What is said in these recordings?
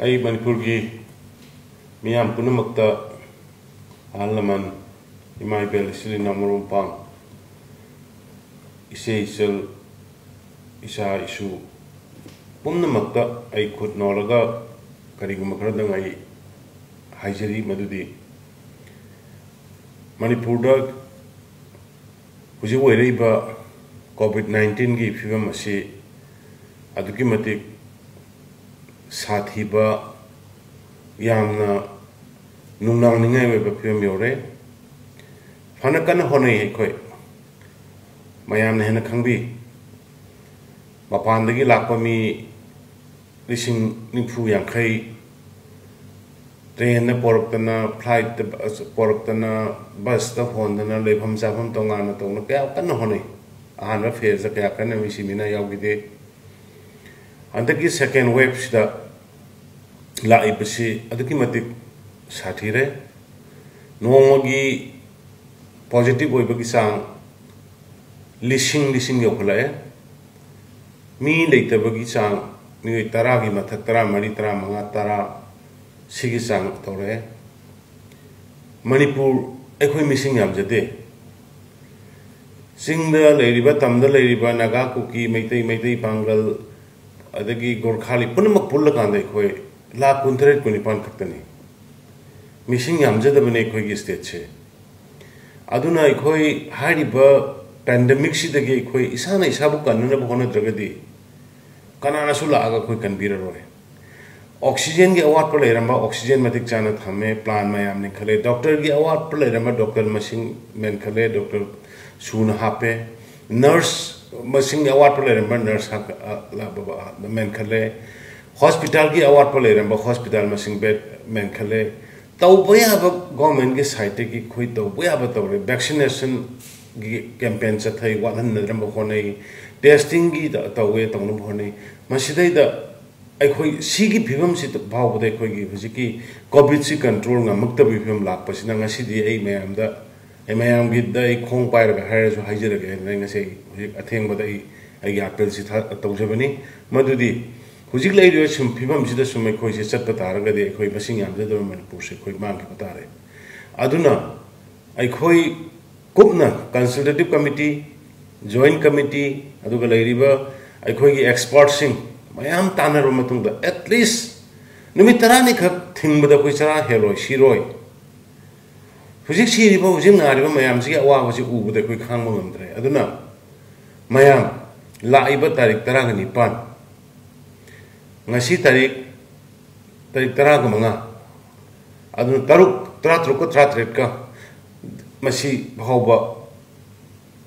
आई मनपुर की मियाम पुनमक्ता आलमन इमाई बेल सिली नमरुम पांग इसे इसल इसा इशु पुनमक्ता आई खुद नौलगा करीगुम खरदंग आई हाइजरी मदुदी मणिपुर दा हुजी ओइरैबा कोविड-19 की फिल्म असी अदुकी मतिक साथीबा यामना नुंगनांगनिंगाय वेबा फिल्म योरे फना कन होनै अखोय मयामना हेना खंबी मपानदगी लाकपा मी लिसिंग निफु यांखै ट्रेन पोरक्तना फ्लाइट पोरक्तना बस ता होंदना लेफम जाफम तोंगाना तोंना क्या कन होनै आहानबा फेज क्या कन मिसिमिना यावगिदे अंदकी सेकेंड वेव सिदा लाइबसी अदकी मतिक साथीरे नोंगी पॉजिटिव ओइबगी सांग लिसिंग योखलाय मी लेतबगी सांग मी 10 की मथक 10 मरी 10 मंगा 10 सिगी सांग तौरे मणिपुर एखोय मिसिंग यामजदे सिंगदा लेरिबा तमदा लेरिबा नागा कुकी मैतै पांगल अदगी गोरखाली पुनमक पुल्ल कांदे खोय ला 19 खक्तनी मिसिंग यामजदबने खोय की स्टेट छे अदुना खोय हारिबा पैंडेमिक सिदगी खोय इसाना इसाबु कन्नब होनद्रगदी कनानासु लागा खोय कनबिररोय ऑक्सीजन की अवार्ड पर लेरंबा ऑक्सीजन मतिक चाना थमे प्लान मयाम ने खले डॉक्टर की अवार्ड पर लेरंबा डॉक्टर मसिंग मेन खले डॉक्टर सुन हापे नर्स मसिंग अवार्ड पर लेरंबा नर्स मेन खले हॉस्पिटल की अवार्ड पर लेरंबा हॉस्पिटल मसिंग बेड मेन खले तौबया गवर्नमेंट के साइट की खोई तौबया तौरे वैक्सीनेशन की कैंपेन चथै वाहन नरंबा होनै टेस्टिंग की तौवे तौन होनै मसिदैदा अखोई सिगी फिवम सि भावबदे अखोई हुजिकी कोविड सि control ngमक्तबि फिवम लाकपसिना ngसिदि ei mayamda ei mayam gi dai khong pairaga hairesu haijirage nai ngase hujik athengbada ei gi apel si tawjabani madudi hujik leirio sum फिवम sida sum अखोई से चतप तारगा दे अखोई बसिंग यामदा दो मनपुर से अखोई मांग के तारे अदुना अखोई कुपना कंसल्टेटिव कमिटी जॉइंट कमिटी अदुगा लेरिबा अखोई की एक्सपर्ट सिंग मयाम तानरो मतुंगदा एटलीस्ट निमित 10 नि खक थिंगबदा कोइ चरा हेलोय सिरोय हुजिक सिरिबा हुजिक नारिबा मयाम सि अवाबा सि उबदा कोइ खांगबा ngमद्रे अदुना मयाम लाइबा तारिख 10 ga 9 ngasi तारिख 10 ga 5 अदुना तारुक 33 का मसी भावबा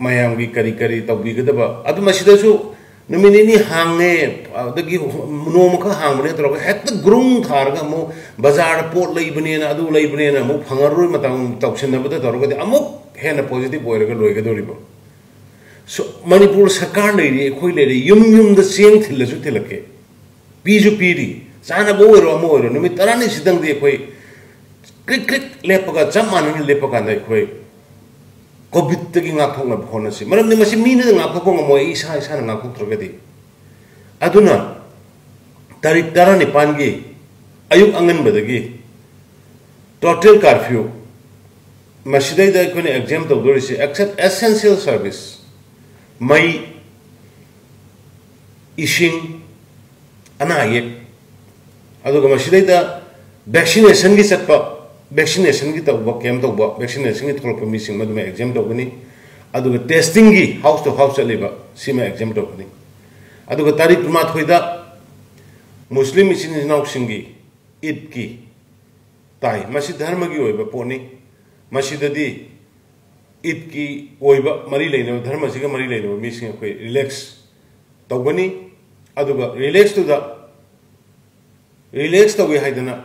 मयाम की करी तौबिगदबा अदु मसिदसु नमिनी हांगे अदगी नोमख हांगबने तरो हेक्ट ग्रुंग थारगा मो बाजार पोट लेबनेना अदु लेबनेना मो फंगरोय मतम तौसनबदा तरोगदि अमुक हेना पॉजिटिव ओइरगा लोइगदोरिबो सो मणिपुर सरकार लेरि खोइ लेरि युम द चेंग थिलसु थिलके पीजु पीरी चाना बोइरो मोइरो नमित 10 नि सिदंगदि खोइ क्रिक लेपगा जमानन लेपगा नै खोइ Covid Taqi ngakhokna phonasi maramni masi mine ngakhokong mo isa na ngakhoktrogadi aduna tarik 19 gi ayuk angan badagi total curfew masidai da kone exam to dorisi except essential service mai ising ana yek aduga masidai da vaccination gi satpa vaccination की तब cam तब vaccination की थोड़ा missing मधु में exam तो बनी अदुग testing की हाउस टू हाउस चलेबा सीमा एग्जाम तो बनी अदुग तारीख मा थोइदा मुस्लिम इसिन नाउ सिंगी ईद की ताई मसी धर्म की ओइबा पोनी मसीददी ईद की ओइबा मरी लेनो धर्म सिगा मरी लेनो मिसिंग कोइ रिलैक्स तो बनी अदुग रिलैक्स तो वे हाइदना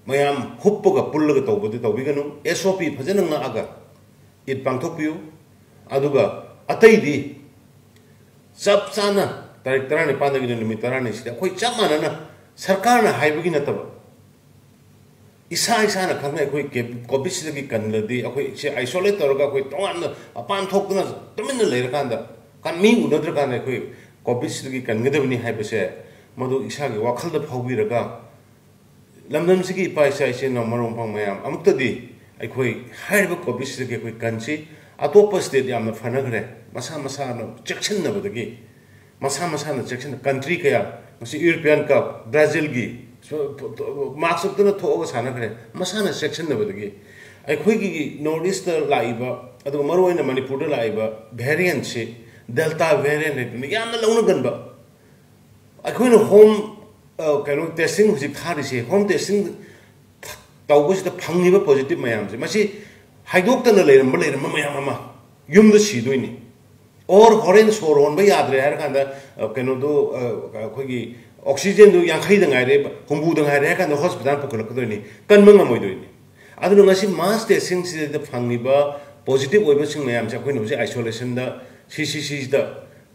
मयाम हुप्पगा पुल्लगा तौबदि तौबिगनु SOP फजन ngaga id pangthokpiu aduga ataydi sab sana tarik 10 pandagi nimit 10 sida khoi chamana na sarkar na haibagi na taba isa na khangna khoi covid sidagi kanladi khoi se isolate toroga khoi tongan apan thokna tumin leira kanda kan mi unadra kan khoi covid sidagi kangedabni haibase madu isa gi wakhal da phawbiraga लमदम से इपा इसे नमरों फंग ma'am अमुक्तदी अखोई HYBE Covid से अखोई कंसी अतोप state याम फनग्रे मसा मसा चेक्शनबदगी मसा मसा चेक्शन country कया यूरोपियन कप ब्राजील की मार्क्स थोग सानग्रे मसा चेक्शनबदगी अखोई नॉर्थ ईस्ट लाइब मरुन मणिपुर लाइब वेरिएंट से डेल्टा वेरिएंट याम लौनगनब अखोई होम कहो टेस्टिंग हजिक थारीसे होम टेस्टिंग तौबसीद फंगीब पॉजिटिव मैम से हाइदोक्तन लेरम मैम यूम सीदोनी और होरेन सोर होंब याद्रे है कहोदो अखोई ऑक्सीजन यांखईद गायरे हुंबूद गायरे है हॉस्पिटल पुखलकदोनी कन्ब मास टेस्टिंग से फंगीब पॉजिटिव मैम से अखोई हजिक आइसोलेशन सीसीद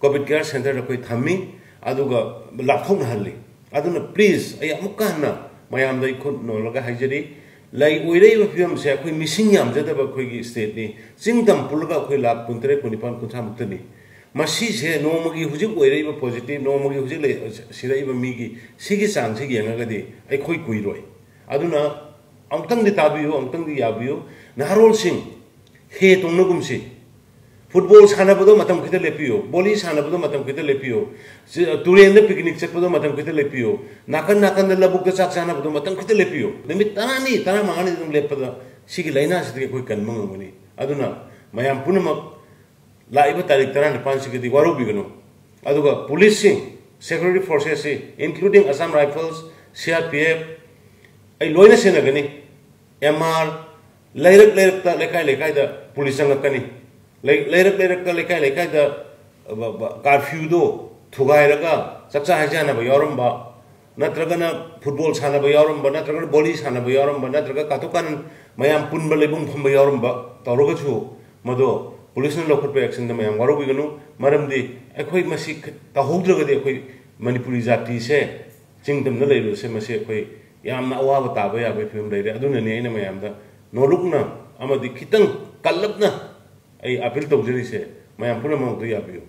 कोविड केयर सेंटर अखोई थमी लाथोनहली प्लीज अमुक्ना मैम खुद नोलग हाजरी लई फिल्म से अखोई मिसिंग यामजदब अखोई स्टेटनी चिंगतम पुलग अखोई लाख 23 25 50 मुक्तनी मसीसे नोमगी हुजिक ओइरैब पॉजिटिव नोमगी हुजिक सिरैब मीगी सिगी चांग से येंगगदी अखोई कुइरोय अदुना अमतंग ताबियो अमतंग याबियो नहरोल सिंह हे तोंगनगुमसी फुटबॉल सानबदो मतम खित लेपियो बॉली सानबदो मतम खित लेपियो तुरेन पिकनिक चटपदो मतम खित लेपियो नाकन नाकन लबुक चाक सानबदो मतम खित लेपियो निमित तरानी तरा मांगानी दम लेपदा सिगी लाइना से कोई कनमंगमनी अदुना मयाम पुनमक लाइब तारीख 15 सिगदी वारो बिगनो अदुगा पुलिस सिंह सिक्योरिटी फोर्सेस से इंक्लूडिंग असम राइफल्स सीआरपीएफ आई लोइना सेनगनी एमआर लेरक लेरक लेकाय लेकाय दा पुलिस संगकनी लेरक लेरक लेकाय लेकाय दा कर्फ्यूदो थुगायरगा चक्चा हाजानब यारंबा नत्रगना फुटबॉल सानब यारंबा नत्रगना बॉली सानब यारंबा नत्रगा कातुकान मयाम पुनब लेबुम फंब यारंबा तौरगछु मदो पुलिस ने लौखट एक्शन मैम वारोबीगनु मरमदी अखोई मसी तहौद्रगदि अखोई मणिपुरी जाति से चिंगदम न लेरु से मसी अखोई यामना अवाब ताबा याबे फिल्म लेरे अदुनने अइना मैमदा नोलुकना अमदि खितंग कल्लबना आई अपील तौजरी से मैम पुनमक याबियो